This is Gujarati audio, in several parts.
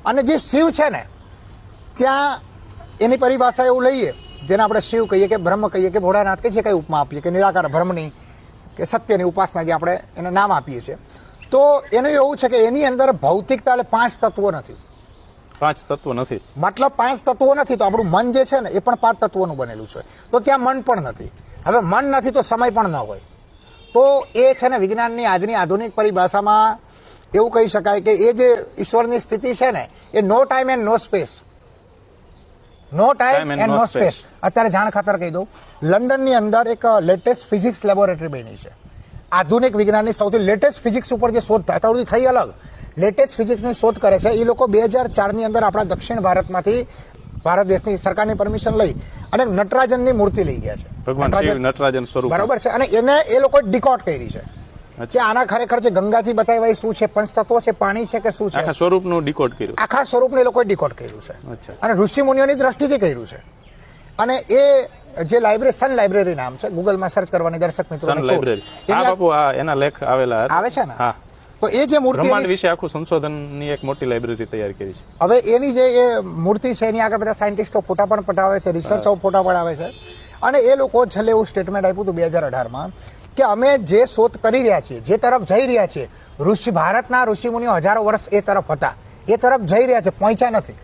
અને જે શિવ છે ને ત્યાં એની પરિભાષા એવું લઈએ જેને આપણે શિવ કહીએ કે બ્રહ્મ કહીએ કે ભોળાનાથ કે જે કંઈ ઉપમા આપીએ કે નિરાકાર બ્રહ્મની કે સત્યની ઉપાસના જે આપણે એને નામ આપીએ છીએ, તો એનું એવું છે કે એની અંદર ભૌતિકતા એટલે 5 તત્વો નથી. 5 તત્વો નથી મતલબ 5 તત્વો નથી તો આપણું મન જે છે ને એ પણ 5 તત્વોનું બનેલું છે. તો ત્યાં મન પણ નથી. હવે મન નથી તો સમય પણ ન હોય. તો એ છે ને વિજ્ઞાનની આજની આધુનિક પરિભાષામાં એવું કહી શકાય કે એ જે ઈશ્વરની સ્થિતિ છે ને એ no time and no space. No time and no space. અત્યારે જાણ ખાતર કહી દઉં, લંડનની અંદર એક લેટેસ્ટ ફિઝિક્સ લેબોરેટરી બની છે. આધુનિક વિજ્ઞાનની સૌથી લેટેસ્ટ ફિઝિક્સ ઉપર જે શોધ થાય થઈ અલગ લેટેસ્ટ ફિઝિક્સની શોધ કરે છે એ લોકો 2004ની અંદર આપણા દક્ષિણ ભારતમાંથી ભારત દેશની સરકારની પરમિશન લઈ અને નટરાજનની મૂર્તિ લઈ ગયા છે. ભગવાન શિવ નટરાજન સ્વરૂપ બરાબર છે. અને એને એ લોકો ડિકોડ કરી છે કે આના ખરેખર જે ગંગાજી બતાવ્યા શું છે, પંચતત્વો છે, પાણી છે કે શું છે, આખા સ્વરૂપનું ડીકોડ કર્યું. આખા સ્વરૂપને એ લોકોએ ડિકોડ કર્યું છે અને ઋષિ મુનિઓની દ્રષ્ટિથી કર્યું છે. અને એ જે લાઇબ્રેરી સન લાઇબ્રેરી નામ છે, ગૂગલમાં સર્ચ કરવાની દર્શક મિત્રો સન લાઇબ્રેરી. હા બાપુ, એના લેખ આવેલા આવે છે ને. હા. તો એ જે મૂર્તિ બ્રહ્માંડ વિશે આખું સંશોધનની એક મોટી લાઇબ્રેરી તૈયાર કરી છે. હવે એની જે એ મૂર્તિ છે એની આગળ બધા સાયન્ટિસ્ટો ફોટા પણ પટાવે છે, રિસર્ચો ફોટા પડાવે છે. અને એ લોકો છેલ્લે એવું સ્ટેટમેન્ટ આપ્યું હતું 2018માં કે અમે જે શોધ કરી રહ્યા છીએ, જે તરફ જઈ રહ્યા છીએ, ભારતના ઋષિમુનિઓ હજારો વર્ષ એ તરફ હતા, એ તરફ જઈ રહ્યા છે, પહોંચ્યા નથી.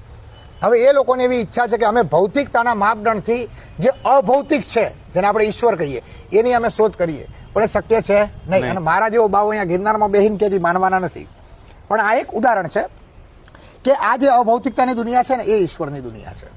હવે એ લોકોને એવી ઈચ્છા છે કે અમે ભૌતિકતાના માપદંડથી જે અભૌતિક છે, જેને આપણે ઈશ્વર કહીએ, એની અમે શોધ કરીએ, પણ એ શક્ય છે નહીં. અને મારા જેવો બાવો અહીંયા ગિરનારમાં બેહીને કે માનવાના નથી. પણ આ એક ઉદાહરણ છે કે આ જે અભૌતિકતાની દુનિયા છે ને એ ઈશ્વરની દુનિયા છે.